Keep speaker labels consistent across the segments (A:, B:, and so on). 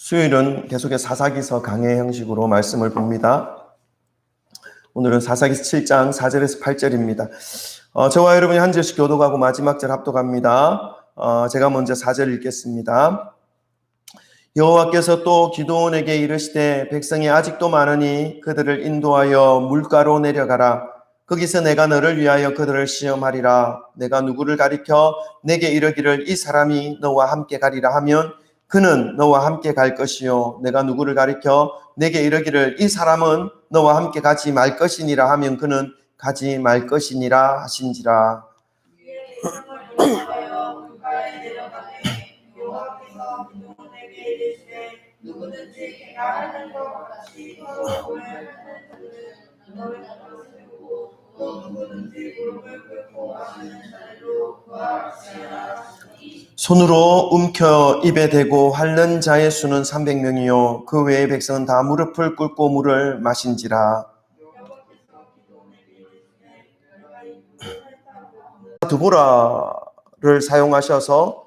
A: 수요일은 계속해서 사사기서 강해 형식으로 말씀을 봅니다. 오늘은 사사기서 7장 4절에서 8절입니다. 저와 여러분이 한 절씩 교독하고 마지막 절 합독합니다. 제가 먼저 4절 읽겠습니다. 여호와께서 또 기드온에게 이르시되 백성이 아직도 많으니 그들을 인도하여 물가로 내려가라. 거기서 내가 너를 위하여 그들을 시험하리라. 내가 누구를 가리켜 내게 이르기를 이 사람이 너와 함께 가리라 하면 그는 너와 함께 갈 것이요 내가 누구를 가리켜 내게 이르기를 이 사람은 너와 함께 가지 말 것이니라 하면 그는 가지 말 것이니라 하신지라. 누구든지 가르는 것 같이 또 누구든지 무릎을 꿇고 하시는 자들로 구하시라. 손으로 움켜 입에 대고 핥는 자의 수는 300명이요 그 외의 백성은 다 무릎을 꿇고 물을 마신지라. 드보라를 사용하셔서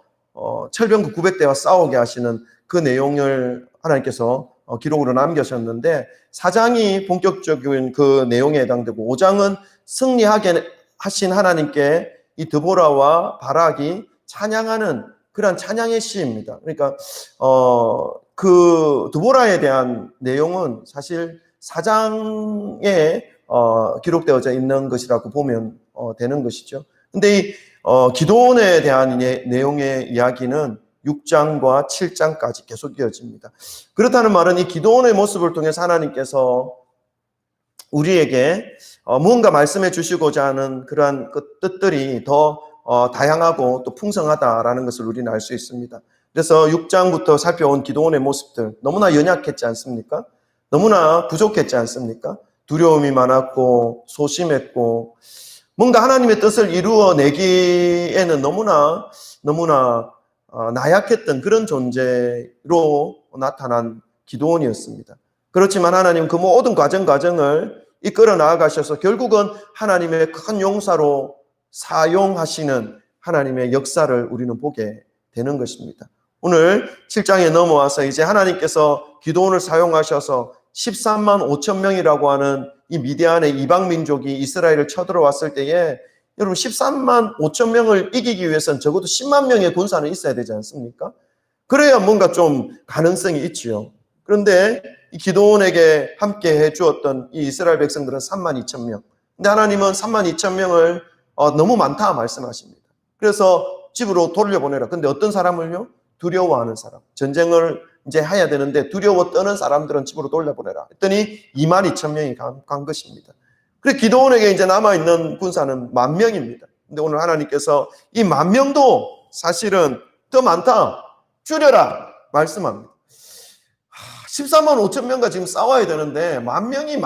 A: 철병 900대와 싸우게 하시는 그 내용을 하나님께서 기록으로 남겨셨는데 4장이 본격적인 그 내용에 해당되고 5장은 승리하게 하신 하나님께 이 드보라와 바락이 찬양하는 그런 찬양의 시입니다. 그러니까 그 드보라에 대한 내용은 사실 4장에 기록되어져 있는 것이라고 보면 되는 것이죠. 근데 이 기드온에 대한 내용의 이야기는 6장과 7장까지 계속 이어집니다. 그렇다는 말은 이 기드온의 모습을 통해서 하나님께서 우리에게 무언가 말씀해 주시고자 하는 그러한 그 뜻들이 더 다양하고 또 풍성하다라는 것을 우리는 알 수 있습니다. 그래서 6장부터 살펴온 기드온의 모습들 너무나 연약했지 않습니까? 너무나 부족했지 않습니까? 두려움이 많았고 소심했고 뭔가 하나님의 뜻을 이루어내기에는 너무나 나약했던 그런 존재로 나타난 기드온이었습니다. 그렇지만 하나님 그 모든 과정을 이끌어 나아가셔서 결국은 하나님의 큰 용사로 사용하시는 하나님의 역사를 우리는 보게 되는 것입니다. 오늘 7장에 넘어와서 이제 하나님께서 기드온을 사용하셔서 13만 5천 명이라고 하는 이 미디안의 이방 민족이 이스라엘을 쳐들어왔을 때에 여러분 13만 5천 명을 이기기 위해서는 적어도 10만 명의 군사는 있어야 되지 않습니까? 그래야 뭔가 좀 가능성이 있지요. 그런데 이 기드온에게 함께 해주었던 이 이스라엘 백성들은 3만 2천 명. 근데 하나님은 3만 2천 명을 너무 많다 말씀하십니다. 그래서 집으로 돌려보내라. 근데 어떤 사람을요? 두려워하는 사람. 전쟁을 이제 해야 되는데 두려워 떠는 사람들은 집으로 돌려보내라. 했더니 2만 2천 명이 간 것입니다. 그래서 기드온에게 이제 남아있는 군사는 10,000명입니다. 근데 오늘 하나님께서 이 10,000명도 사실은 더 많다. 줄여라. 말씀합니다. 14만 5천 명과 지금 싸워야 되는데 10,000명이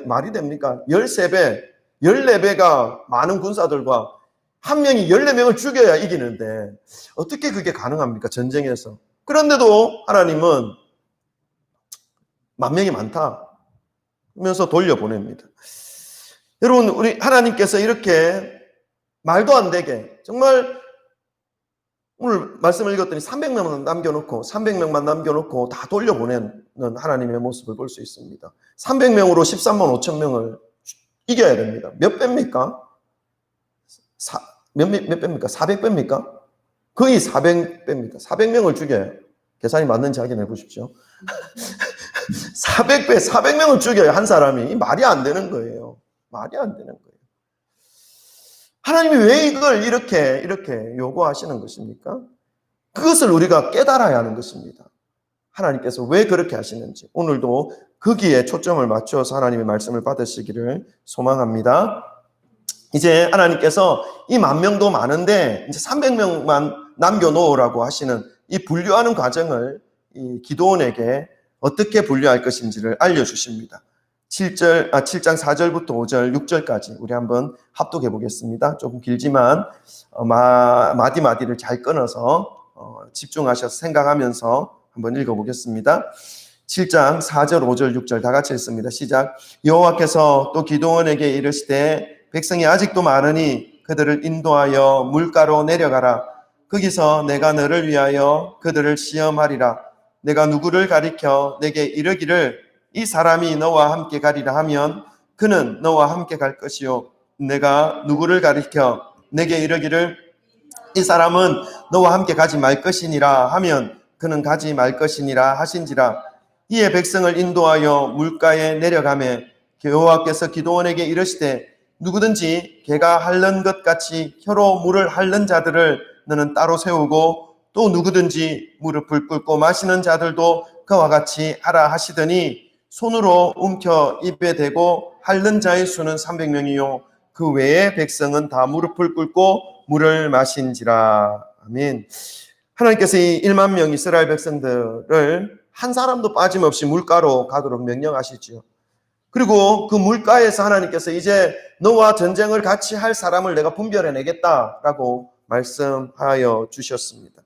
A: 말이 됩니까? 13배, 14배가 많은 군사들과 한 명이 14명을 죽여야 이기는데 어떻게 그게 가능합니까? 전쟁에서. 그런데도 하나님은 10,000명이 많다 하면서 돌려보냅니다. 여러분, 우리 하나님께서 이렇게 말도 안 되게 정말 오늘 말씀을 읽었더니 300명만 남겨놓고 다 돌려보내는 하나님의 모습을 볼 수 있습니다. 300명으로 13만 5천 명을 이겨야 됩니다. 몇 배입니까? 몇 배입니까? 400배입니까? 거의 400배입니다. 400명을 죽여요. 계산이 맞는지 확인해 보십시오. 400명을 죽여요, 한 사람이. 말이 안 되는 거예요. 말이 안 되는 거예요. 하나님이 왜 이걸 이렇게 요구하시는 것입니까? 그것을 우리가 깨달아야 하는 것입니다. 하나님께서 왜 그렇게 하시는지 오늘도 거기에 초점을 맞춰서 하나님의 말씀을 받으시기를 소망합니다. 이제 하나님께서 이 10,000명도 많은데 이제 300명만 남겨놓으라고 하시는 이 분류하는 과정을 이 기드온에게 어떻게 분류할 것인지를 알려주십니다. 7장 4절부터 5절, 6절까지 우리 한번 합독해 보겠습니다. 조금 길지만 마디마디를 잘 끊어서 집중하셔서 생각하면서 한번 읽어보겠습니다. 7장 4절, 5절, 6절 다 같이 읽습니다. 시작. 여호와께서 또 기드온에게 이르시되 백성이 아직도 많으니 그들을 인도하여 물가로 내려가라. 거기서 내가 너를 위하여 그들을 시험하리라. 내가 누구를 가리켜 내게 이르기를 이 사람이 너와 함께 가리라 하면 그는 너와 함께 갈 것이요 내가 누구를 가리켜 내게 이르기를 이 사람은 너와 함께 가지 말 것이니라 하면 그는 가지 말 것이니라 하신지라. 이에 백성을 인도하여 물가에 내려가매 여호와께서 기드온에게 이르시되 누구든지 개가 핥는 것 같이 혀로 물을 핥는 자들을 너는 따로 세우고 또 누구든지 무릎을 꿇고 마시는 자들도 그와 같이 하라 하시더니 손으로 움켜 입에 대고 핥는 자의 수는 300명이요 그 외의 백성은 다 무릎을 꿇고 물을 마신지라. 아멘. 하나님께서 이 1만 명 이스라엘 백성들을 한 사람도 빠짐없이 물가로 가도록 명령하시지요. 그리고 그 물가에서 하나님께서 이제 너와 전쟁을 같이 할 사람을 내가 분별해내겠다라고 말씀하여 주셨습니다.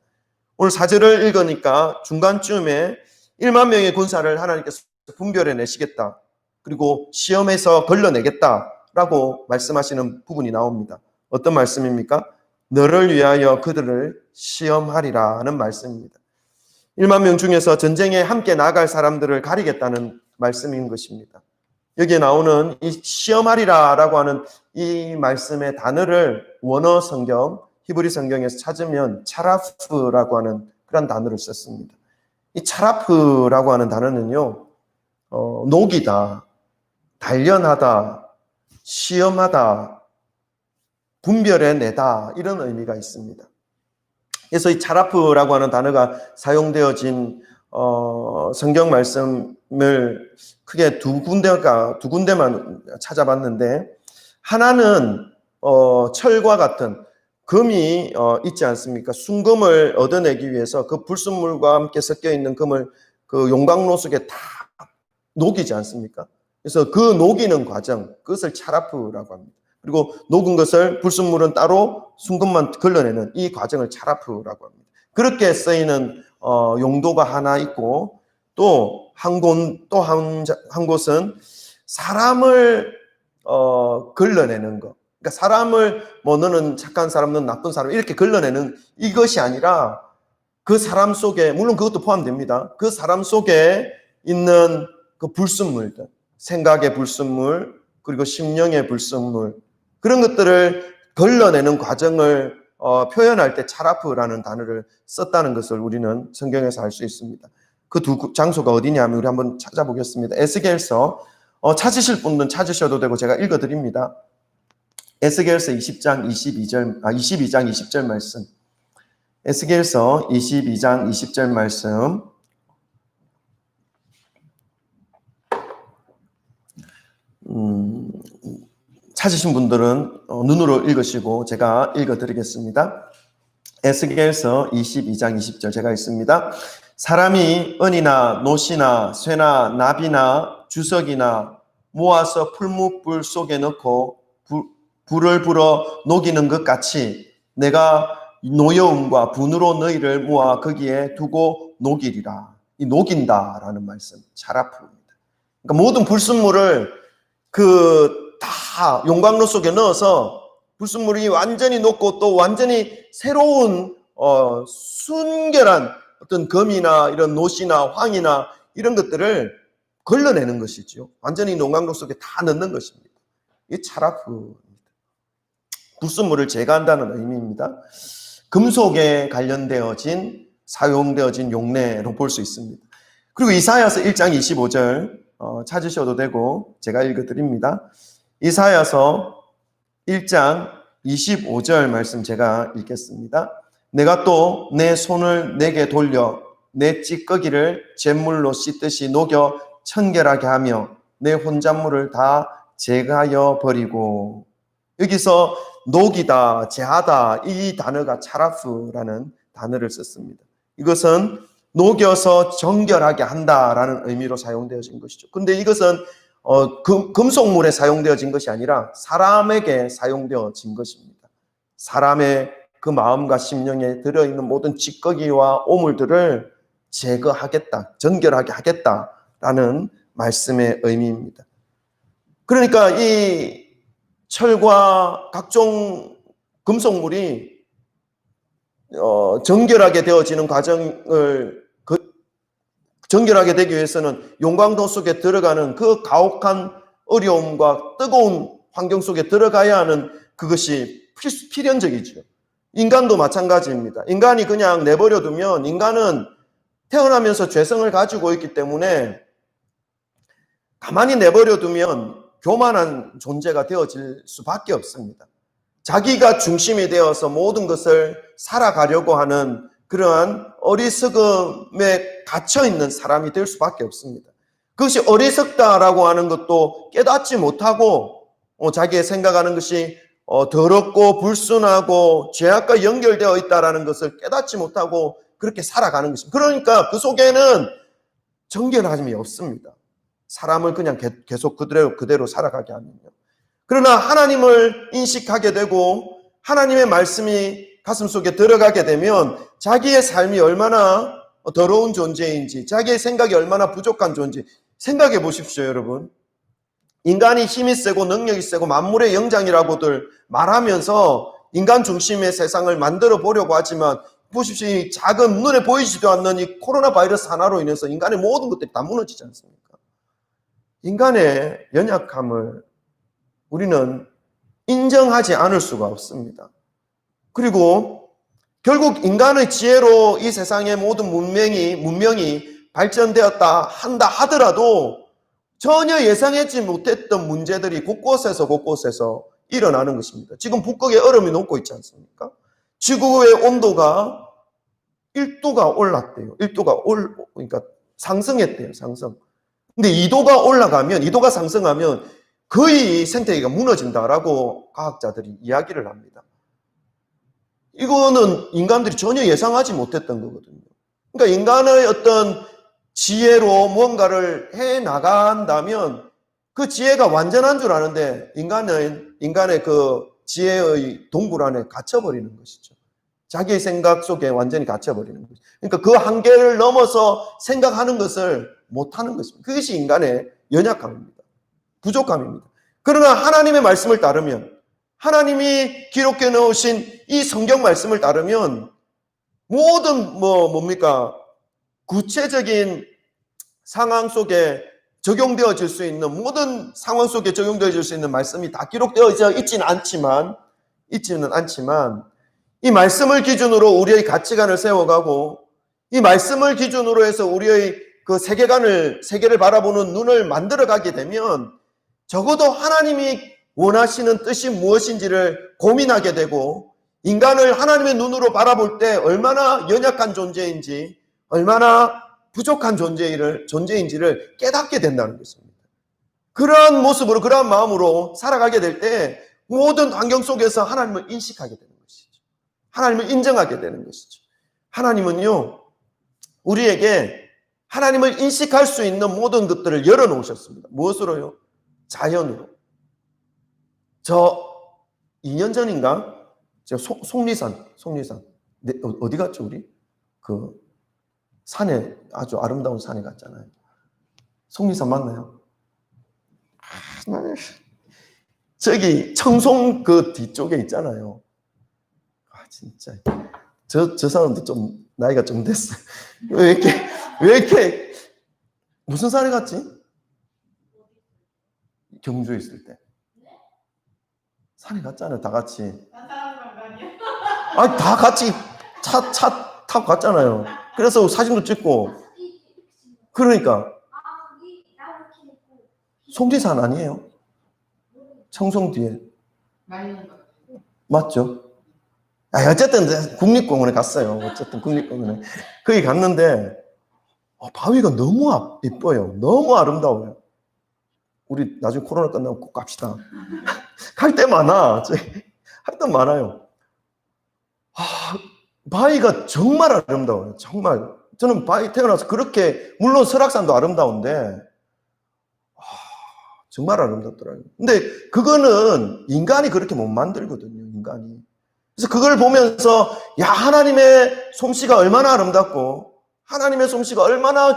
A: 오늘 4절을 읽으니까 중간쯤에 1만 명의 군사를 하나님께서 분별해내시겠다. 그리고 시험에서 걸러내겠다라고 말씀하시는 부분이 나옵니다. 어떤 말씀입니까? 너를 위하여 그들을 시험하리라는 말씀입니다. 1만 명 중에서 전쟁에 함께 나갈 사람들을 가리겠다는 말씀인 것입니다. 여기에 나오는 이 시험하리라라고 하는 이 말씀의 단어를 원어 성경, 히브리 성경에서 찾으면 차라프라고 하는 그런 단어를 썼습니다. 이 차라프라고 하는 단어는요, 녹이다, 단련하다, 시험하다, 분별해내다 이런 의미가 있습니다. 그래서 이 차라프라고 하는 단어가 사용되어진 성경 말씀을 크게 두 군데만 찾아봤는데 하나는 철과 같은 금이 있지 않습니까? 순금을 얻어내기 위해서 그 불순물과 함께 섞여 있는 금을 그 용광로 속에 다 녹이지 않습니까? 그래서 그 녹이는 과정, 그것을 차라프라고 합니다. 그리고 녹은 것을 불순물은 따로 순금만 걸러내는 이 과정을 차라프라고 합니다. 그렇게 쓰이는 용도가 하나 있고 또 한 곳은 사람을 걸러내는 것. 그러니까 사람을 너는 착한 사람, 너는 나쁜 사람 이렇게 걸러내는 이것이 아니라 그 사람 속에 물론 그것도 포함됩니다. 그 사람 속에 있는 그 불순물들, 생각의 불순물 그리고 심령의 불순물 그런 것들을 걸러내는 과정을 표현할 때 차라프라는 단어를 썼다는 것을 우리는 성경에서 알 수 있습니다. 그 두 장소가 어디냐면 우리 한번 찾아보겠습니다. 에스겔서 찾으실 분들은 찾으셔도 되고 제가 읽어드립니다. 에스겔서 22장 20절 말씀. 에스겔서 22장 20절 말씀. 찾으신 분들은 눈으로 읽으시고 제가 읽어드리겠습니다. 에스겔서 22장 20절 제가 읽습니다. 사람이 은이나 노시나 쇠나 나비나 주석이나 모아서 풀무불 속에 넣고 불을 불어 녹이는 것 같이 내가 노여움과 분으로 너희를 모아 거기에 두고 녹이리라. 이 녹인다라는 말씀, 차라프입니다. 그러니까 모든 불순물을 다 용광로 속에 넣어서 불순물이 완전히 녹고 또 완전히 새로운 순결한 어떤 금이나 이런 노시나 황이나 이런 것들을 걸러내는 것이죠. 완전히 용광로 속에 다 넣는 것입니다. 이게 차라프입니다. 불순물을 제거한다는 의미입니다. 금속에 관련되어진 사용되어진 용례로 볼 수 있습니다. 그리고 이사야서 1장 25절 찾으셔도 되고 제가 읽어드립니다. 이사야서 1장 25절 말씀 제가 읽겠습니다. 내가 또 내 손을 내게 돌려 내 찌꺼기를 잿물로 씻듯이 녹여 청결하게 하며 내 혼잣물을 다 제거하여 버리고. 여기서 녹이다, 제하다 이 단어가 차라프라는 단어를 썼습니다. 이것은 녹여서 정결하게 한다라는 의미로 사용되어진 것이죠. 근데 이것은 금속물에 사용되어진 것이 아니라 사람에게 사용되어진 것입니다. 사람의 그 마음과 심령에 들어있는 모든 찌꺼기와 오물들을 제거하겠다, 정결하게 하겠다라는 말씀의 의미입니다. 그러니까 이 철과 각종 금속물이 정결하게 되어지는 과정을 정결하게 되기 위해서는 용광로 속에 들어가는 그 가혹한 어려움과 뜨거운 환경 속에 들어가야 하는 그것이 필연적이죠. 인간도 마찬가지입니다. 인간이 그냥 내버려 두면 인간은 태어나면서 죄성을 가지고 있기 때문에 가만히 내버려 두면 교만한 존재가 되어질 수밖에 없습니다. 자기가 중심이 되어서 모든 것을 살아가려고 하는 그러한 어리석음에 갇혀있는 사람이 될 수밖에 없습니다. 그것이 어리석다라고 하는 것도 깨닫지 못하고 자기의 생각하는 것이 더럽고 불순하고 죄악과 연결되어 있다는 것을 깨닫지 못하고 그렇게 살아가는 것입니다. 그러니까 그 속에는 정결함이 없습니다. 사람을 그냥 계속 그대로 살아가게 하면요. 그러나 하나님을 인식하게 되고 하나님의 말씀이 가슴속에 들어가게 되면 자기의 삶이 얼마나 더러운 존재인지, 자기의 생각이 얼마나 부족한 존재, 생각해 보십시오, 여러분. 인간이 힘이 세고 능력이 세고 만물의 영장이라고들 말하면서 인간 중심의 세상을 만들어 보려고 하지만 보십시오. 이 작은 눈에 보이지도 않는 이 코로나 바이러스 하나로 인해서 인간의 모든 것들이 다 무너지지 않습니까? 인간의 연약함을 우리는 인정하지 않을 수가 없습니다. 그리고 결국 인간의 지혜로 이 세상의 모든 문명이 발전되었다 한다 하더라도 전혀 예상하지 못했던 문제들이 곳곳에서 일어나는 것입니다. 지금 북극에 얼음이 녹고 있지 않습니까? 지구의 온도가 1도가 올랐대요. 그러니까 상승했대요. 상승. 근데 2도가 상승하면 거의 생태계가 무너진다라고 과학자들이 이야기를 합니다. 이거는 인간들이 전혀 예상하지 못했던 거거든요. 그러니까 인간의 어떤 지혜로 뭔가를 해 나간다면 그 지혜가 완전한 줄 아는데 인간의 그 지혜의 동굴 안에 갇혀버리는 것이죠. 자기의 생각 속에 완전히 갇혀버리는 것이죠. 그러니까 그 한계를 넘어서 생각하는 것을 못하는 것입니다. 그것이 인간의 연약함입니다. 부족함입니다. 그러나 하나님의 말씀을 따르면, 하나님이 기록해 놓으신 이 성경 말씀을 따르면 모든 구체적인 상황 속에 적용되어질 수 있는, 모든 상황 속에 적용되어질 수 있는 말씀이 다 기록되어져 있지는 않지만 이 말씀을 기준으로 우리의 가치관을 세워가고 이 말씀을 기준으로 해서 우리의 그 세계를 바라보는 눈을 만들어가게 되면 적어도 하나님이 원하시는 뜻이 무엇인지를 고민하게 되고 인간을 하나님의 눈으로 바라볼 때 얼마나 연약한 존재인지, 얼마나 부족한 존재인지를 깨닫게 된다는 것입니다. 그러한 모습으로, 그러한 마음으로 살아가게 될 때 모든 환경 속에서 하나님을 인식하게 되는 것이죠. 하나님을 인정하게 되는 것이죠. 하나님은요, 우리에게 하나님을 인식할 수 있는 모든 것들을 열어놓으셨습니다. 무엇으로요? 자연으로. 저 2년 전인가? 제가 속리산. 네, 어디 갔죠, 우리? 그 산에, 아주 아름다운 산에 갔잖아요. 속리산 맞나요? 저기 청송 그 뒤쪽에 있잖아요. 진짜. 저 사람도 좀 나이가 좀 됐어요. 왜 이렇게 무슨 산에 갔지? 경주에 있을 때. 산에 갔잖아요, 다 같이. 다 같이 차 타고 갔잖아요. 그래서 사진도 찍고. 그러니까. 속리산 아니에요? 청송 뒤에. 맞죠? 어쨌든 국립공원에 갔어요. 국립공원에. 거기 갔는데 바위가 너무 예뻐요. 너무 아름다워요. 우리 나중에 코로나 끝나고 꼭 갑시다. 갈 데 많아. 할 데 많아요. 바위가 정말 아름다워요. 정말. 저는 바위 태어나서 그렇게, 물론 설악산도 아름다운데 정말 아름답더라고요. 근데 그거는 인간이 그렇게 못 만들거든요. 인간이. 그래서 그걸 보면서 하나님의 솜씨가 얼마나 아름답고 하나님의 솜씨가 얼마나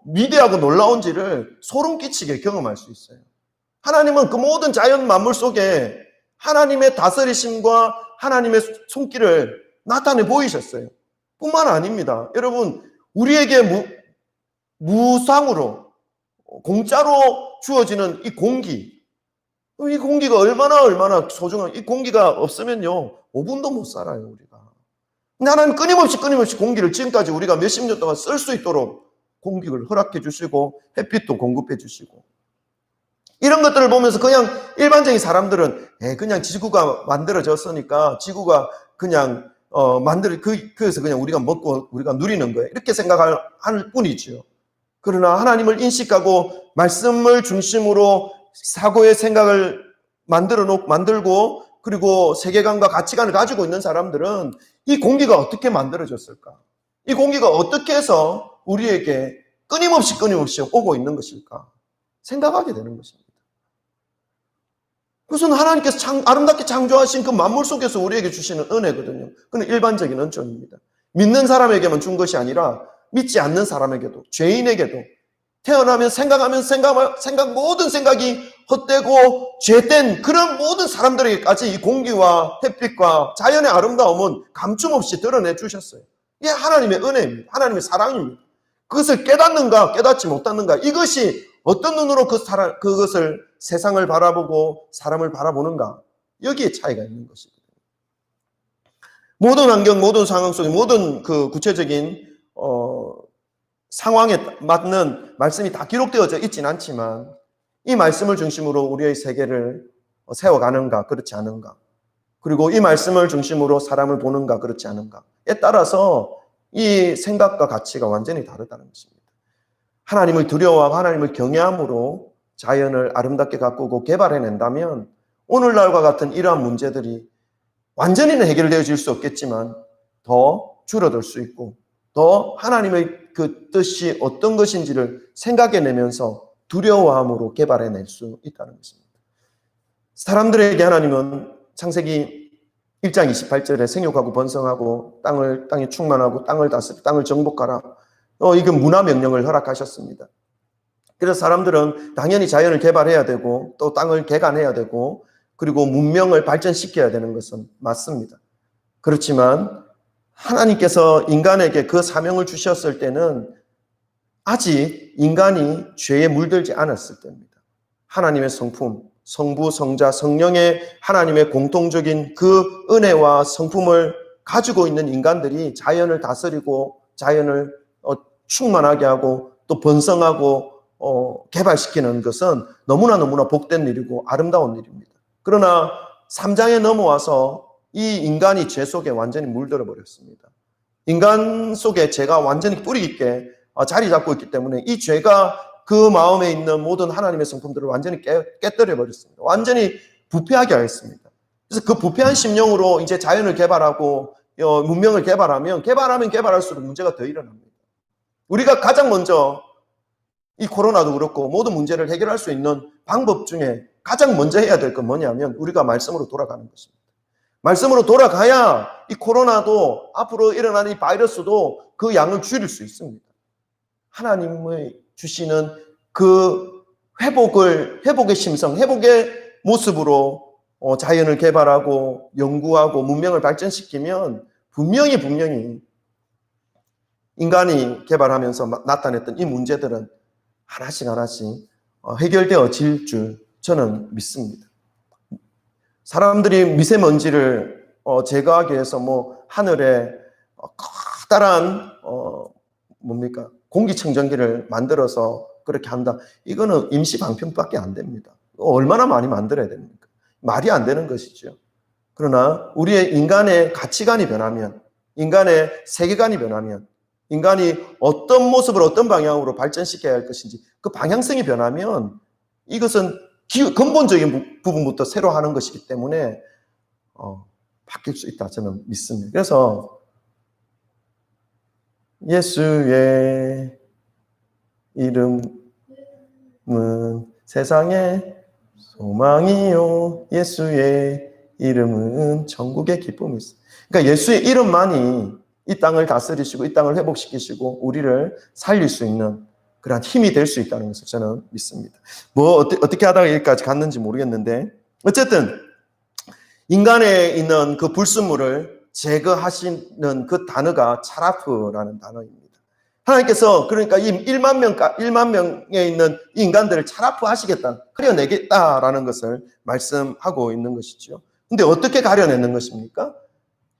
A: 위대하고 놀라운지를 소름 끼치게 경험할 수 있어요. 하나님은 그 모든 자연 만물 속에 하나님의 다스리심과 하나님의 손길을 나타내 보이셨어요. 뿐만 아닙니다. 여러분, 우리에게 무상으로 공짜로 주어지는 이 공기가 얼마나 소중한, 이 공기가 없으면요 5분도 못 살아요 우리가. 근데 하나님 끊임없이 공기를 지금까지 우리가 몇십 년 동안 쓸 수 있도록 공기를 허락해 주시고 햇빛도 공급해 주시고, 이런 것들을 보면서 그냥 일반적인 사람들은 그냥 지구가 만들어졌으니까 지구가 그냥 그래서 그냥 우리가 먹고 우리가 누리는 거예요, 이렇게 생각할 뿐이죠. 그러나 하나님을 인식하고 말씀을 중심으로 사고의 생각을 만들고 그리고 세계관과 가치관을 가지고 있는 사람들은 이 공기가 어떻게 만들어졌을까? 이 공기가 어떻게 해서 우리에게 끊임없이 오고 있는 것일까? 생각하게 되는 것입니다. 그것은 하나님께서 아름답게 창조하신 그 만물 속에서 우리에게 주시는 은혜거든요. 그건 일반적인 은총입니다. 믿는 사람에게만 준 것이 아니라 믿지 않는 사람에게도, 죄인에게도, 태어나면 모든 생각이 헛되고 죄된 그런 모든 사람들에게까지 이 공기와 햇빛과 자연의 아름다움은 감춤없이 드러내 주셨어요. 이게 하나님의 은혜입니다. 하나님의 사랑입니다. 그것을 깨닫는가 깨닫지 못하는가, 이것이 어떤 눈으로 그것을 세상을 바라보고 사람을 바라보는가, 여기에 차이가 있는 것입니다. 모든 환경, 모든 상황 속에 모든 그 구체적인 상황에 맞는 말씀이 다 기록되어져 있진 않지만 이 말씀을 중심으로 우리의 세계를 세워가는가 그렇지 않은가, 그리고 이 말씀을 중심으로 사람을 보는가 그렇지 않은가에 따라서 이 생각과 가치가 완전히 다르다는 것입니다. 하나님을 두려워하고 하나님을 경외함으로 자연을 아름답게 가꾸고 개발해낸다면 오늘날과 같은 이러한 문제들이 완전히는 해결되어질 수 없겠지만 더 줄어들 수 있고, 더 하나님의 그 뜻이 어떤 것인지를 생각해내면서 두려워함으로 개발해낼 수 있다는 것입니다. 사람들에게 하나님은 창세기 1장 28절에 생육하고 번성하고 땅에 충만하고 땅을 다스리고 땅을 정복하라, 이건 문화 명령을 허락하셨습니다. 그래서 사람들은 당연히 자연을 개발해야 되고 또 땅을 개간해야 되고 그리고 문명을 발전시켜야 되는 것은 맞습니다. 그렇지만 하나님께서 인간에게 그 사명을 주셨을 때는 아직 인간이 죄에 물들지 않았을 때입니다. 하나님의 성품, 성부, 성자, 성령의 하나님의 공통적인 그 은혜와 성품을 가지고 있는 인간들이 자연을 다스리고 자연을 충만하게 하고 또 번성하고 개발시키는 것은 너무나 복된 일이고 아름다운 일입니다. 그러나 3장에 넘어와서 이 인간이 죄 속에 완전히 물들어 버렸습니다. 인간 속에 죄가 완전히 뿌리 깊게 자리 잡고 있기 때문에 이 죄가 그 마음에 있는 모든 하나님의 성품들을 완전히 깨뜨려 버렸습니다. 완전히 부패하게 하였습니다. 그래서 그 부패한 심령으로 이제 자연을 개발하고 문명을 개발하면 개발할수록 문제가 더 일어납니다. 우리가 가장 먼저 이 코로나도 그렇고 모든 문제를 해결할 수 있는 방법 중에 가장 먼저 해야 될 건 뭐냐면 우리가 말씀으로 돌아가는 것입니다. 말씀으로 돌아가야 이 코로나도 앞으로 일어나는 이 바이러스도 그 양을 줄일 수 있습니다. 하나님의 주시는 그 회복의 심성, 회복의 모습으로 자연을 개발하고 연구하고 문명을 발전시키면 분명히 인간이 개발하면서 나타냈던 이 문제들은 하나씩 해결되어질 줄 저는 믿습니다. 사람들이 미세먼지를 제거하기 위해서 하늘에 커다란 공기청정기를 만들어서 그렇게 한다. 이거는 임시 방편밖에 안 됩니다. 얼마나 많이 만들어야 됩니까? 말이 안 되는 것이죠. 그러나 우리의 인간의 가치관이 변하면, 인간의 세계관이 변하면, 인간이 어떤 모습을 어떤 방향으로 발전시켜야 할 것인지 그 방향성이 변하면 이것은 근본적인 부분부터 새로 하는 것이기 때문에 바뀔 수 있다 저는 믿습니다. 그래서 예수의 이름은 세상의 소망이요, 예수의 이름은 천국의 기쁨이 있어요. 그러니까 예수의 이름만이 이 땅을 다스리시고 이 땅을 회복시키시고 우리를 살릴 수 있는 그런 힘이 될 수 있다는 것을 저는 믿습니다. 어떻게 하다가 여기까지 갔는지 모르겠는데 어쨌든 인간에 있는 그 불순물을 제거하시는 그 단어가 차라프라는 단어입니다. 하나님께서 그러니까 이 1만 명에 있는 이 인간들을 차라프하시겠다, 가려내겠다라는 것을 말씀하고 있는 것이죠. 근데 어떻게 가려내는 것입니까?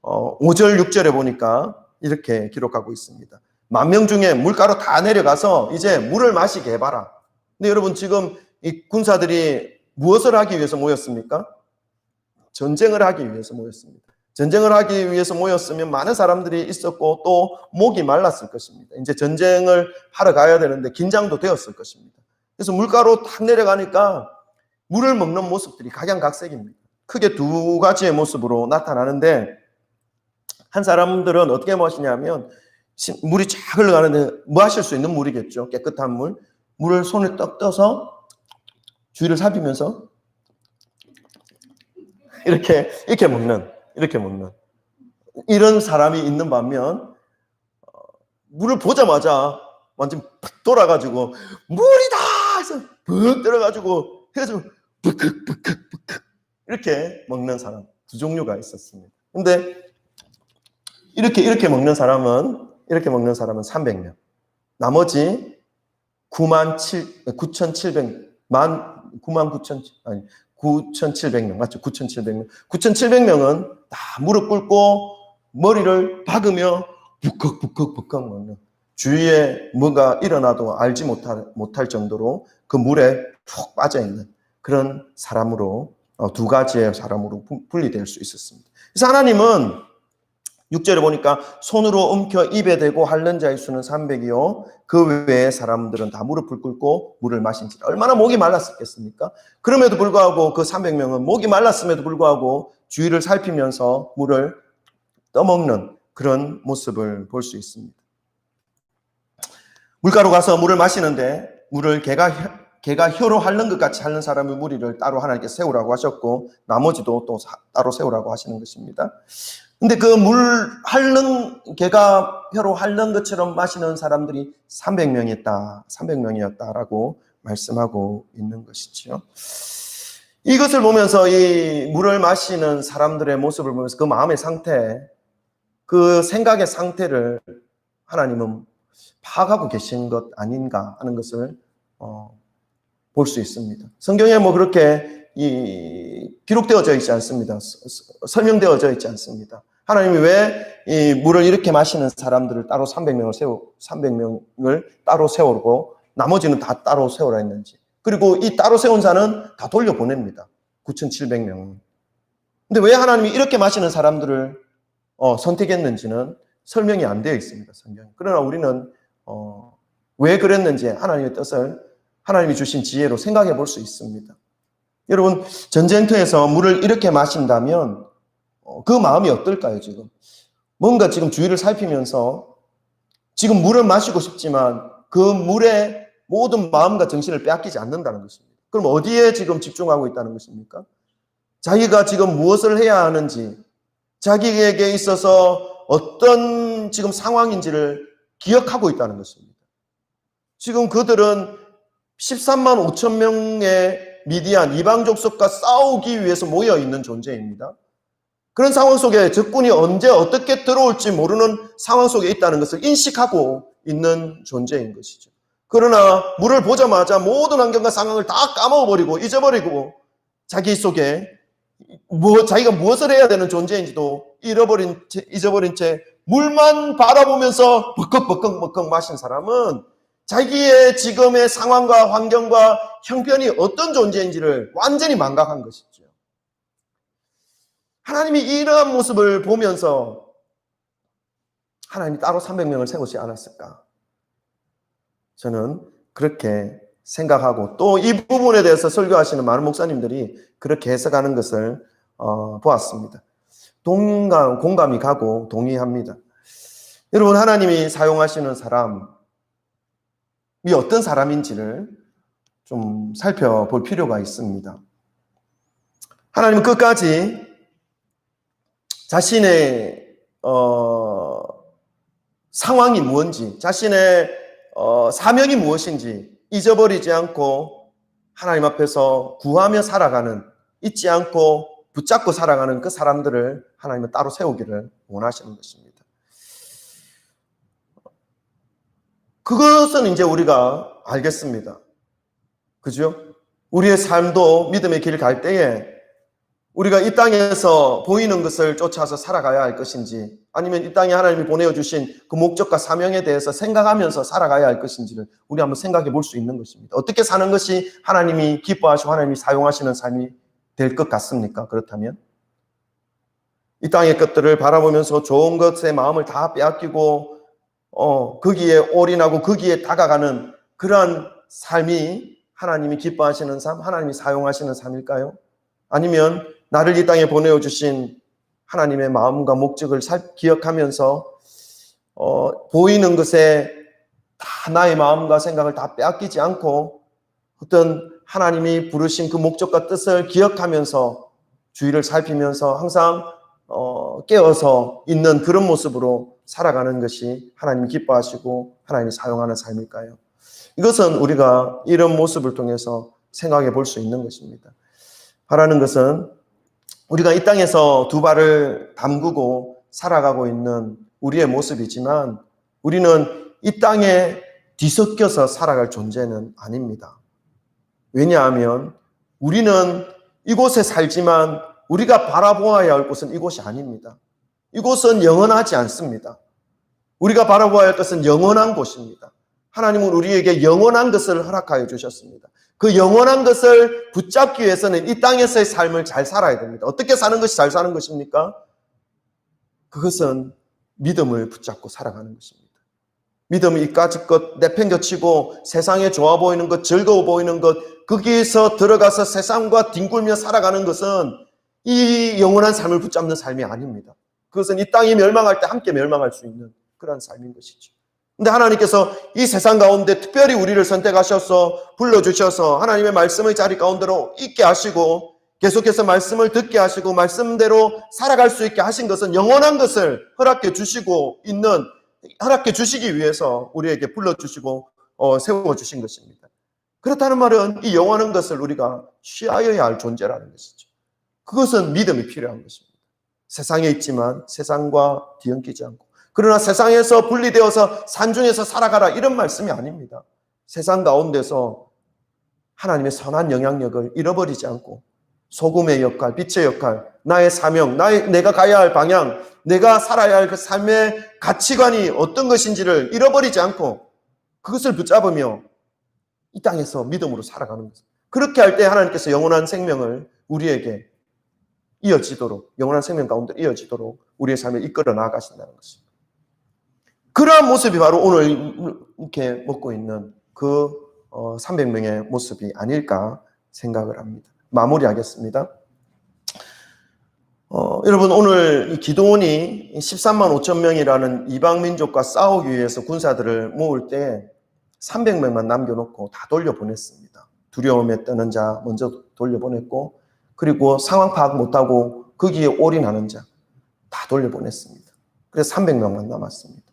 A: 5절, 6절에 보니까 이렇게 기록하고 있습니다. 10,000명 중에 물가로 다 내려가서 이제 물을 마시게 해봐라. 근데 여러분, 지금 이 군사들이 무엇을 하기 위해서 모였습니까? 전쟁을 하기 위해서 모였습니다. 전쟁을 하기 위해서 모였으면 많은 사람들이 있었고 또 목이 말랐을 것입니다. 이제 전쟁을 하러 가야 되는데 긴장도 되었을 것입니다. 그래서 물가로 탁 내려가니까 물을 먹는 모습들이 각양각색입니다. 크게 두 가지의 모습으로 나타나는데, 한 사람들은 어떻게 마시냐면, 물이 쫙 흘러가는데 마실 수 있는 물이겠죠. 깨끗한 물. 물을 손에 떡 떠서 주위를 살피면서 이렇게 먹는 이런 사람이 있는 반면, 물을 보자마자 완전 팍 돌아가지고 물이다 해서 푹 들어가지고 해가지고 부크부크 이렇게 먹는 사람, 두 종류가 있었습니다. 근데 이렇게 먹는 사람은 300명. 나머지 9,700명 맞죠? 9,700명. 9,700명은 다 무릎 꿇고 머리를 박으며 부컥부컥 먹는, 주위에 뭐가 일어나도 알지 못할 정도로 그 물에 푹 빠져있는 그런 사람으로, 두 가지의 사람으로 분리될 수 있었습니다. 그래서 하나님은 6절에 보니까 손으로 움켜 입에 대고 핥는 자의 수는 300이요 그 외의 사람들은 다 무릎을 꿇고 물을 마신지라. 얼마나 목이 말랐었겠습니까? 그럼에도 불구하고 그 300명은 목이 말랐음에도 불구하고 주위를 살피면서 물을 떠먹는 그런 모습을 볼 수 있습니다. 물가로 가서 물을 마시는데, 물을 개가 혀로 핥는 것 같이 핥는 사람의 무리를 따로 하나님께 세우라고 하셨고, 나머지도 또 따로 세우라고 하시는 것입니다. 근데 그 개가 혀로 핥는 것처럼 마시는 사람들이 300명이었다라고 말씀하고 있는 것이죠. 이것을 보면서, 이 물을 마시는 사람들의 모습을 보면서 그 마음의 상태, 그 생각의 상태를 하나님은 파악하고 계신 것 아닌가 하는 것을 볼 수 있습니다. 성경에 그렇게 기록되어져 있지 않습니다. 설명되어져 있지 않습니다. 하나님이 왜 이 물을 이렇게 마시는 사람들을 따로 300명을 따로 세우고 나머지는 다 따로 세우라 했는지, 그리고 이 따로 세운 자는 다 돌려보냅니다. 9,700명. 근데 왜 하나님이 이렇게 마시는 사람들을 선택했는지는 설명이 안 되어 있습니다, 성경에. 그러나 우리는 왜 그랬는지 하나님의 뜻을 하나님이 주신 지혜로 생각해 볼 수 있습니다. 여러분, 전쟁터에서 물을 이렇게 마신다면 그 마음이 어떨까요? 뭔가 주위를 살피면서 지금 물을 마시고 싶지만 그 물에 모든 마음과 정신을 빼앗기지 않는다는 것입니다. 그럼 어디에 지금 집중하고 있다는 것입니까? 자기가 지금 무엇을 해야 하는지, 자기에게 있어서 어떤 지금 상황인지를 기억하고 있다는 것입니다. 지금 그들은 13만 5천 명의 미디안 이방 족속과 싸우기 위해서 모여 있는 존재입니다. 그런 상황 속에 적군이 언제 어떻게 들어올지 모르는 상황 속에 있다는 것을 인식하고 있는 존재인 것이죠. 그러나 물을 보자마자 모든 환경과 상황을 다 까먹어버리고 잊어버리고 자기 속에 자기가 무엇을 해야 되는 존재인지도 잊어버린 채 물만 바라보면서 버컥버컥 마신 사람은 자기의 지금의 상황과 환경과 형편이 어떤 존재인지를 완전히 망각한 것이죠. 하나님이 이러한 모습을 보면서 하나님이 따로 300명을 세우지 않았을까? 저는 그렇게 생각하고, 또 이 부분에 대해서 설교하시는 많은 목사님들이 그렇게 해석하는 것을 보았습니다. 공감이 가고 동의합니다. 여러분, 하나님이 사용하시는 사람이 어떤 사람인지를 좀 살펴볼 필요가 있습니다. 하나님은 끝까지 자신의 상황이 무엇인지, 자신의 사명이 무엇인지 잊어버리지 않고 하나님 앞에서 구하며 살아가는, 잊지 않고 붙잡고 살아가는 그 사람들을 하나님은 따로 세우기를 원하시는 것입니다. 그것은 이제 우리가 알겠습니다. 그죠? 우리의 삶도 믿음의 길을 갈 때에 우리가 이 땅에서 보이는 것을 쫓아서 살아가야 할 것인지, 아니면 이 땅에 하나님이 보내주신 그 목적과 사명에 대해서 생각하면서 살아가야 할 것인지를 우리 한번 생각해 볼 수 있는 것입니다. 어떻게 사는 것이 하나님이 기뻐하시고 하나님이 사용하시는 삶이 될 것 같습니까? 그렇다면 이 땅의 것들을 바라보면서 좋은 것에 마음을 다 빼앗기고 거기에 올인하고 거기에 다가가는 그러한 삶이 하나님이 기뻐하시는 삶, 하나님이 사용하시는 삶일까요? 아니면 나를 이 땅에 보내주신 하나님의 마음과 목적을 기억하면서 보이는 것에 다 나의 마음과 생각을 다 빼앗기지 않고 어떤 하나님이 부르신 그 목적과 뜻을 기억하면서 주위를 살피면서 항상 깨어서 있는 그런 모습으로 살아가는 것이 하나님이 기뻐하시고 하나님이 사용하는 삶일까요? 이것은 우리가 이런 모습을 통해서 생각해 볼 수 있는 것입니다. 바라는 것은 우리가 이 땅에서 두 발을 담그고 살아가고 있는 우리의 모습이지만 우리는 이 땅에 뒤섞여서 살아갈 존재는 아닙니다. 왜냐하면 우리는 이곳에 살지만 우리가 바라보아야 할 곳은 이곳이 아닙니다. 이곳은 영원하지 않습니다. 우리가 바라보아야 할 것은 영원한 곳입니다. 하나님은 우리에게 영원한 것을 허락하여 주셨습니다. 그 영원한 것을 붙잡기 위해서는 이 땅에서의 삶을 잘 살아야 됩니다. 어떻게 사는 것이 잘 사는 것입니까? 그것은 믿음을 붙잡고 살아가는 것입니다. 믿음이 이까짓 것 내팽겨치고 세상에 좋아 보이는 것, 즐거워 보이는 것, 거기에서 들어가서 세상과 뒹굴며 살아가는 것은 이 영원한 삶을 붙잡는 삶이 아닙니다. 그것은 이 땅이 멸망할 때 함께 멸망할 수 있는 그런 삶인 것이죠. 근데 하나님께서 이 세상 가운데 특별히 우리를 선택하셔서 불러주셔서 하나님의 말씀의 자리 가운데로 있게 하시고 계속해서 말씀을 듣게 하시고 말씀대로 살아갈 수 있게 하신 것은 영원한 것을 허락해 주시기 위해서 우리에게 불러주시고 세워주신 것입니다. 그렇다는 말은 이 영원한 것을 우리가 취하여야 할 존재라는 것이죠. 그것은 믿음이 필요한 것입니다. 세상에 있지만 세상과 뒤엉키지 않고, 그러나 세상에서 분리되어서 산중에서 살아가라 이런 말씀이 아닙니다. 세상 가운데서 하나님의 선한 영향력을 잃어버리지 않고 소금의 역할, 빛의 역할, 나의 사명, 내가 가야 할 방향, 내가 살아야 할 그 삶의 가치관이 어떤 것인지를 잃어버리지 않고 그것을 붙잡으며 이 땅에서 믿음으로 살아가는 것. 그렇게 할 때 하나님께서 영원한 생명을 우리에게 이어지도록, 영원한 생명 가운데 이어지도록 우리의 삶을 이끌어 나아가신다는 것입니다. 그러한 모습이 바로 오늘 이렇게 먹고 있는 그 300명의 모습이 아닐까 생각을 합니다. 마무리하겠습니다. 여러분, 오늘 이 기드온이 13만 5천 명이라는 이방 민족과 싸우기 위해서 군사들을 모을 때 300명만 남겨놓고 다 돌려보냈습니다. 두려움에 떠는 자 먼저 돌려보냈고, 그리고 상황 파악 못하고 거기에 올인하는 자 다 돌려보냈습니다. 그래서 300명만 남았습니다.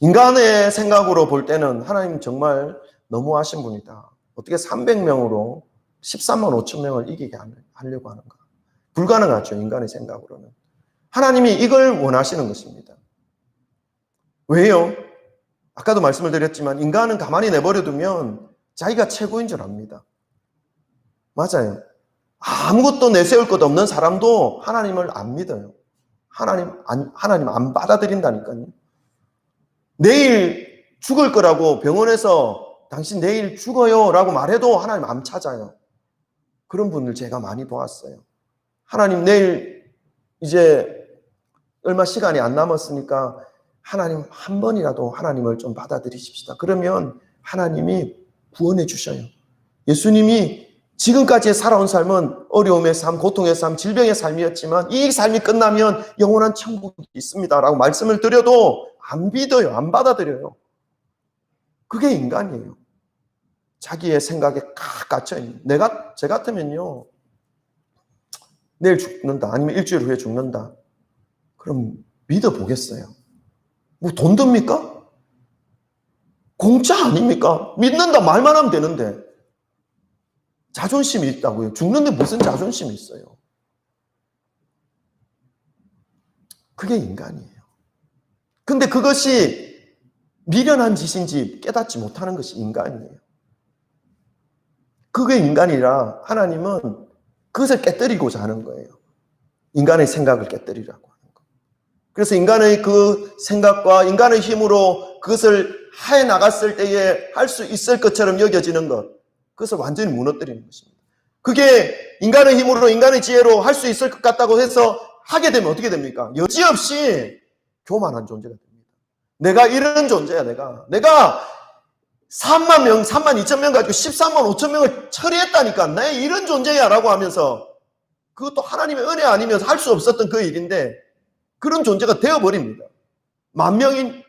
A: 인간의 생각으로 볼 때는 하나님 정말 너무하신 분이다. 어떻게 300명으로 13만 5천 명을 이기게 하려고 하는가? 불가능하죠, 인간의 생각으로는. 하나님이 이걸 원하시는 것입니다. 왜요? 아까도 말씀을 드렸지만 인간은 가만히 내버려두면 자기가 최고인 줄 압니다. 맞아요. 아무것도 내세울 것 없는 사람도 하나님을 안 믿어요. 하나님 안 받아들인다니까요. 내일 죽을 거라고 병원에서 당신 내일 죽어요 라고 말해도 하나님 안 찾아요. 그런 분들 제가 많이 보았어요. 하나님 내일 이제 얼마 시간이 안 남았으니까 하나님 한 번이라도 하나님을 좀 받아들이십시다. 그러면 하나님이 구원해 주셔요. 예수님이 지금까지 살아온 삶은 어려움의 삶, 고통의 삶, 질병의 삶이었지만 이 삶이 끝나면 영원한 천국이 있습니다 라고 말씀을 드려도 안 믿어요. 안 받아들여요. 그게 인간이에요. 자기의 생각에 꽉 갇혀있는. 제 같으면요, 내일 죽는다 아니면 일주일 후에 죽는다 그럼 믿어보겠어요. 뭐 돈 듭니까? 공짜 아닙니까? 믿는다 말만 하면 되는데. 자존심이 있다고요. 죽는데 무슨 자존심이 있어요? 그게 인간이에요. 근데 그것이 미련한 짓인지 깨닫지 못하는 것이 인간이에요. 그게 인간이라 하나님은 그것을 깨뜨리고자 하는 거예요. 인간의 생각을 깨뜨리라고 하는 거. 그래서 인간의 그 생각과 인간의 힘으로 그것을 해 나갔을 때에 할 수 있을 것처럼 여겨지는 것, 그것을 완전히 무너뜨리는 것입니다. 그게 인간의 힘으로 인간의 지혜로 할 수 있을 것 같다고 해서 하게 되면 어떻게 됩니까? 여지없이 교만한 존재가 됩니다. 내가 이런 존재야. 내가 3만 명, 3만 2천 명 가지고 13만 5천 명을 처리했다니까. 내 이런 존재야 라고 하면서, 그것도 하나님의 은혜 아니면 할 수 없었던 그 일인데 그런 존재가 되어버립니다. 만 명은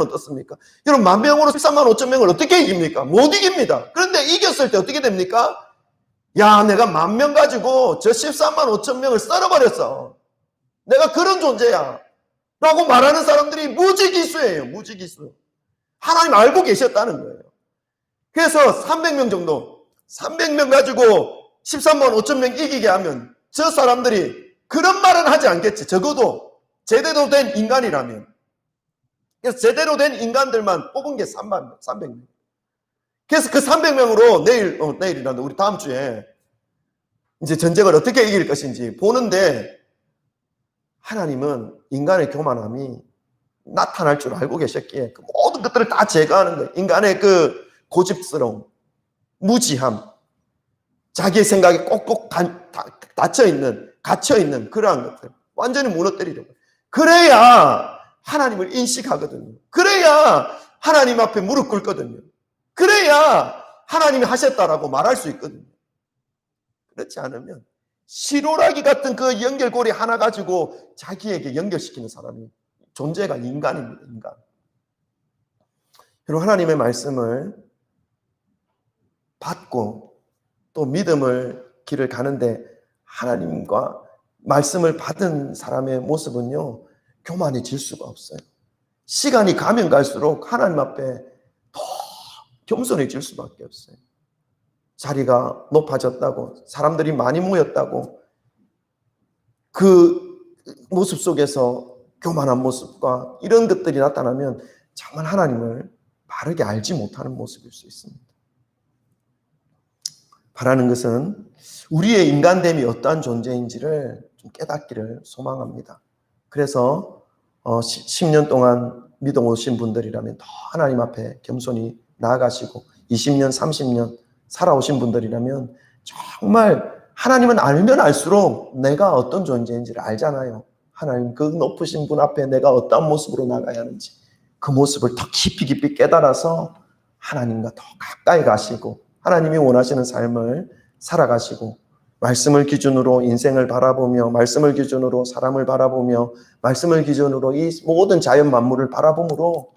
A: 어떻습니까? 여러분, 만 명으로 13만 5천 명을 어떻게 이깁니까? 못 이깁니다. 그런데 이겼을 때 어떻게 됩니까? 야, 내가 만 명 가지고 저 13만 5천 명을 썰어버렸어. 내가 그런 존재야 라고 말하는 사람들이 무지기수예요. 무지기수. 하나님 알고 계셨다는 거예요. 그래서 300명 정도, 300명 가지고 13만 5천 명 이기게 하면 저 사람들이 그런 말은 하지 않겠지. 적어도 제대로 된 인간이라면. 그래서 제대로 된 인간들만 뽑은 게 300명. 그래서 그 300명으로 내일이란다. 우리 다음 주에 이제 전쟁을 어떻게 이길 것인지 보는데, 하나님은 인간의 교만함이 나타날 줄 알고 계셨기에 그 모든 것들을 다 제거하는 거예요. 인간의 그 고집스러움, 무지함, 자기의 생각에 꼭꼭 갇혀있는 그러한 것들 완전히 무너뜨리려고. 그래야 하나님을 인식하거든요. 그래야 하나님 앞에 무릎 꿇거든요. 그래야 하나님이 하셨다라고 말할 수 있거든요. 그렇지 않으면 시로라기 같은 그 연결고리 하나 가지고 자기에게 연결시키는 사람이, 존재가 인간입니다. 인간. 여러분, 하나님의 말씀을 받고 또 믿음을 길을 가는데 하나님과 말씀을 받은 사람의 모습은요, 교만해질 수가 없어요. 시간이 가면 갈수록 하나님 앞에 더 겸손해질 수밖에 없어요. 자리가 높아졌다고, 사람들이 많이 모였다고, 그 모습 속에서 교만한 모습과 이런 것들이 나타나면 정말 하나님을 바르게 알지 못하는 모습일 수 있습니다. 바라는 것은 우리의 인간됨이 어떠한 존재인지를 좀 깨닫기를 소망합니다. 그래서 10년 동안 믿어 오신 분들이라면 더 하나님 앞에 겸손히 나아가시고, 20년, 30년 살아오신 분들이라면 정말 하나님은 알면 알수록 내가 어떤 존재인지를 알잖아요. 하나님 그 높으신 분 앞에 내가 어떤 모습으로 나가야 하는지, 그 모습을 더 깊이 깨달아서 하나님과 더 가까이 가시고 하나님이 원하시는 삶을 살아가시고, 말씀을 기준으로 인생을 바라보며, 말씀을 기준으로 사람을 바라보며, 말씀을 기준으로 이 모든 자연 만물을 바라봄으로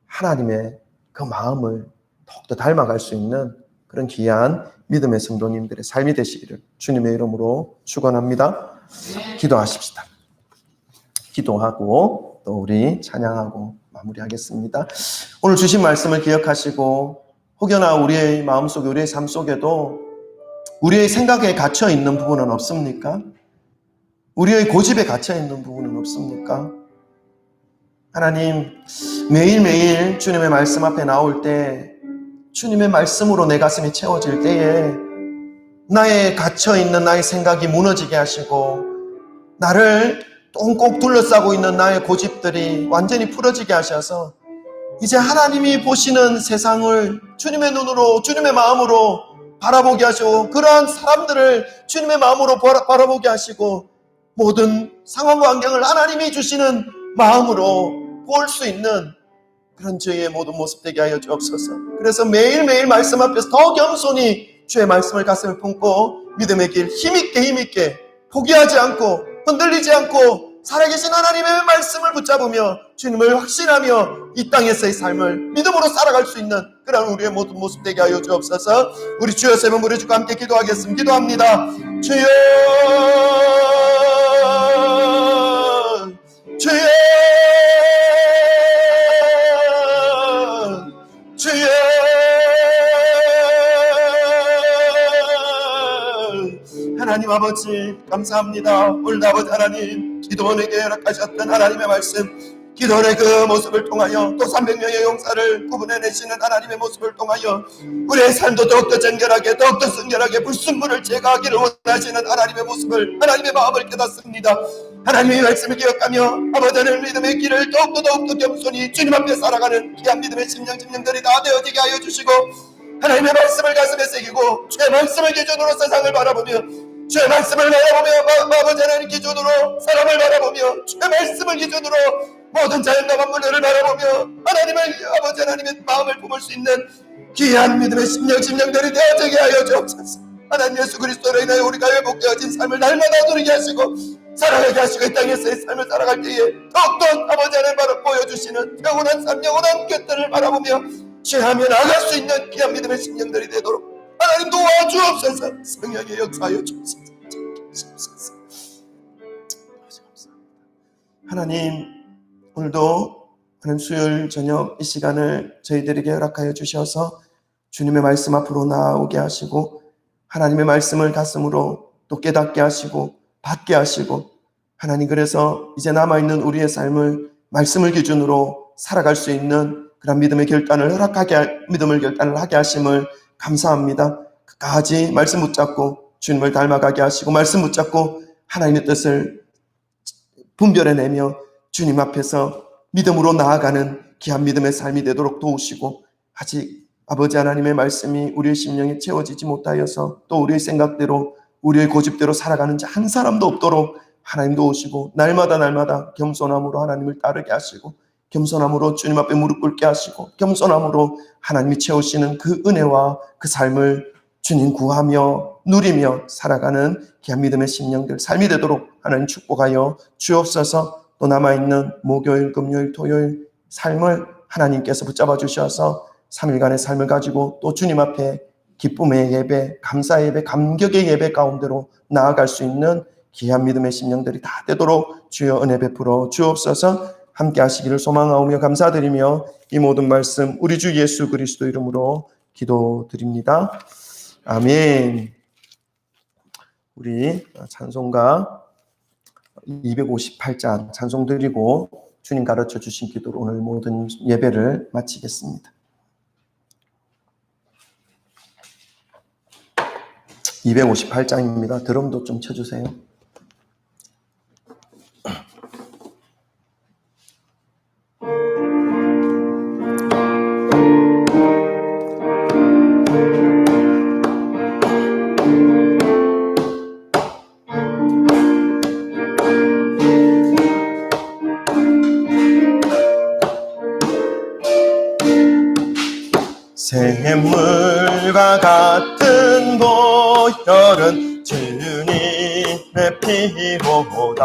A: 하나님의 그 마음을 더욱더 닮아갈 수 있는 그런 귀한 믿음의 성도님들의 삶이 되시기를 주님의 이름으로 축원합니다. 기도하십시다. 기도하고 또 우리 찬양하고 마무리하겠습니다. 오늘 주신 말씀을 기억하시고, 혹여나 우리의 마음속에, 우리의 삶 속에도 우리의 생각에 갇혀 있는 부분은 없습니까? 우리의 고집에 갇혀 있는 부분은 없습니까? 하나님, 매일매일 주님의 말씀 앞에 나올 때, 주님의 말씀으로 내 가슴이 채워질 때에 나의 갇혀있는 나의 생각이 무너지게 하시고, 나를 똥꼭 둘러싸고 있는 나의 고집들이 완전히 풀어지게 하셔서 이제 하나님이 보시는 세상을 주님의 눈으로, 주님의 마음으로 바라보게 하시고, 그러한 사람들을 주님의 마음으로 바라보게 하시고, 모든 상황과 환경을 하나님이 주시는 마음으로 볼 수 있는 그런 저희의 모든 모습 되게 하여 주옵소서. 그래서 매일매일 말씀 앞에서 더 겸손히 주의 말씀을 가슴에 품고 믿음의 길 힘있게 포기하지 않고 흔들리지 않고 살아계신 하나님의 말씀을 붙잡으며 주님을 확신하며 이 땅에서의 삶을 믿음으로 살아갈 수 있는 그런 우리의 모든 모습 되게 하여 주옵소서. 우리 주여 세 번 부르짖고 함께 기도하겠습니다. 기도합니다. 주여, 주여, 주여, 하나님 아버지 감사합니다. 오늘 아버지 하나님, 기도원에게 허락하셨던 하나님의 말씀 기도원의 그 모습을 통하여 또 300명의 용사를 구분해내시는 하나님의 모습을 통하여 우리의 삶도 더욱더 정결하게 더욱더 성결하게 불순물을 제거하기를 원하시는 하나님의 모습을, 하나님의 마음을 깨닫습니다. 하나님의 말씀을 기억하며 아버지 하나님 믿음의 길을 더욱더 겸손히 주님 앞에 살아가는 귀한 믿음의 심령들이 다 되어지게 하여 주시고, 하나님의 말씀을 가슴에 새기고 주의 말씀을 기준으로 세상을 바라보며 주의 말씀을 바라보며 아버지 하나님 기준으로 사람을 바라보며 주의 말씀을 기준으로 모든 자연과 만물들을 바라보며 하나님을 아버지 하나님의 마음을 품을 수 있는 귀한 믿음의 심령들이 되어지게 하여 주옵소서. 하나님 예수 그리스도로 인하여 우리가 회복되어진 삶을 날마다 누리게 하시고 살아가게 하시고 이 땅에서의 삶을 살아갈 때에 더욱더 아버지 하나님 바로 보여주시는 영원한 삶, 영원한 것들을 바라보며 취하며 나아갈 수 있는 귀한 믿음의 심령들이 되도록 하나님 도와주옵소서. 성령의 역사하여 주옵소서. 하나님, 오늘도 하나님 수요일 저녁 이 시간을 저희들에게 허락하여 주셔서 주님의 말씀 앞으로 나오게 하시고 하나님의 말씀을 가슴으로 또 깨닫게 하시고 받게 하시고, 하나님 그래서 이제 남아있는 우리의 삶을 말씀을 기준으로 살아갈 수 있는 그런 믿음의 결단을 믿음을 결단을 하게 하심을 감사합니다. 끝까지 말씀 붙잡고 주님을 닮아가게 하시고 말씀 붙잡고 하나님의 뜻을 분별해내며 주님 앞에서 믿음으로 나아가는 귀한 믿음의 삶이 되도록 도우시고, 아직 아버지 하나님의 말씀이 우리의 심령에 채워지지 못하여서 또 우리의 생각대로 우리의 고집대로 살아가는 자 한 사람도 없도록 하나님 도우시고, 날마다 겸손함으로 하나님을 따르게 하시고 겸손함으로 주님 앞에 무릎 꿇게 하시고 겸손함으로 하나님이 채우시는 그 은혜와 그 삶을 주님 구하며 누리며 살아가는 귀한 믿음의 심령들 삶이 되도록 하나님 축복하여 주옵소서. 또 남아있는 목요일, 금요일, 토요일 삶을 하나님께서 붙잡아 주셔서 3일간의 삶을 가지고 또 주님 앞에 기쁨의 예배, 감사의 예배, 감격의 예배 가운데로 나아갈 수 있는 귀한 믿음의 심령들이 다 되도록 주여 은혜 베풀어 주옵소서. 함께 하시기를 소망하오며 감사드리며 이 모든 말씀 우리 주 예수 그리스도 이름으로 기도드립니다. 아멘. 우리 찬송가 258장 찬송 드리고 주님 가르쳐 주신 기도로 오늘 모든 예배를 마치겠습니다. 258장입니다. 드럼도 좀 쳐주세요. 샘물과 같은 보혈은 주님의 피보다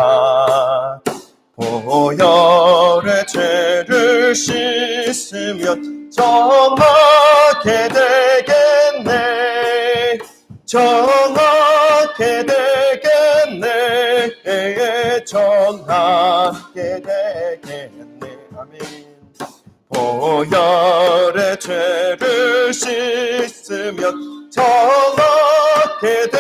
A: 보혈의 죄를 씻으면 정하게 되겠네. 정하게 되겠네. 정하게 되겠네. 아멘. 보혈의 죄를 씻으면 정하게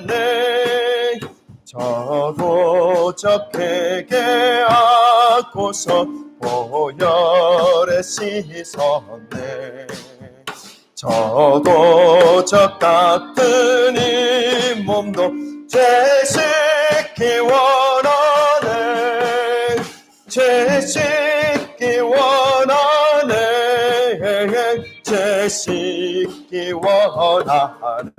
A: 되겠네. 저도 적게 하고서 보혈에 씻었네. 저도 적 같은 이 몸도 죄 씻기 원하네. 죄 씻기 원하네. 죄 씻기 원하네.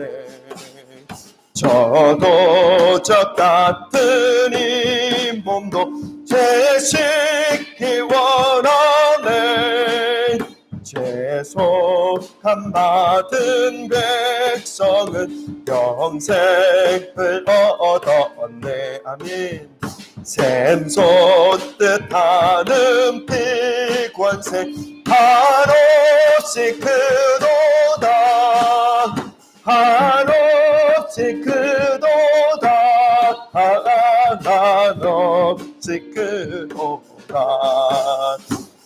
A: 저도 적 같은 이 몸도 죄 씻기 원하네. 죄속함 받은 백성은 영생을 얻었네. 아멘. 샘솟듯 하는 피관세 한없이 크도다. 한없이 크도다. 한없이 크도다.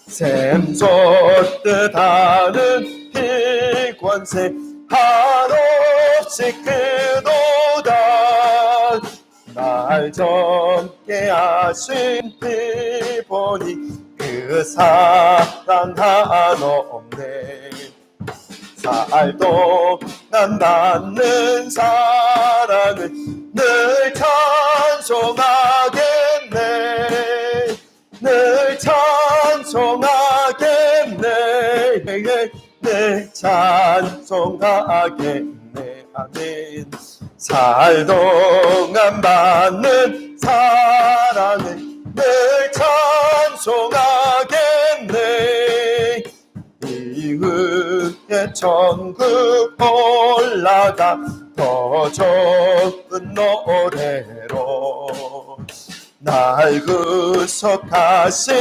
A: 샘솟듯 하는 피관세 한없이 크도다. 날 젊게 하신 피 보니 그 사랑 하나 없네. 살 동안 받는 사랑을 늘 찬송하겠네. 늘 찬송하겠네. 늘 찬송하겠네. 아멘. 살 동안 받는 사랑을 늘 찬송하겠네. 이후에 천국 올라가 더 좋은 노래로 날 구속하신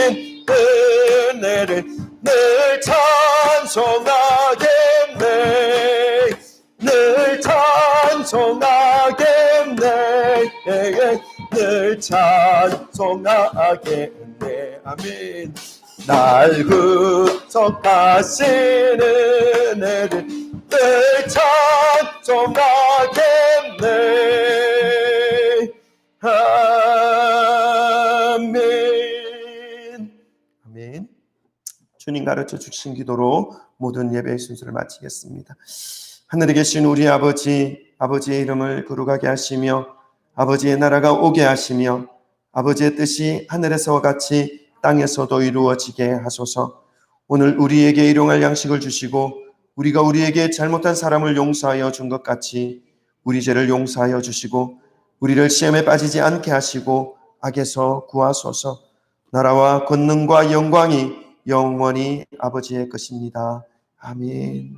A: 은혜를 늘 찬송하겠네. 늘 찬송하겠네. 늘 찬송하겠네. 아멘. 날 구속하신 은혜를 늘 찬송하겠네. 아멘. 아멘. 주님 가르쳐 주신 기도로 모든 예배의 순서를 마치겠습니다. 하늘에 계신 우리 아버지, 아버지의 이름을 거룩하게 하시며 아버지의 나라가 오게 하시며 아버지의 뜻이 하늘에서와 같이 땅에서도 이루어지게 하소서. 오늘 우리에게 일용할 양식을 주시고 우리가 우리에게 잘못한 사람을 용서하여 준 것 같이 우리 죄를 용서하여 주시고 우리를 시험에 빠지지 않게 하시고 악에서 구하소서. 나라와 권능과 영광이 영원히 아버지의 것입니다. 아멘.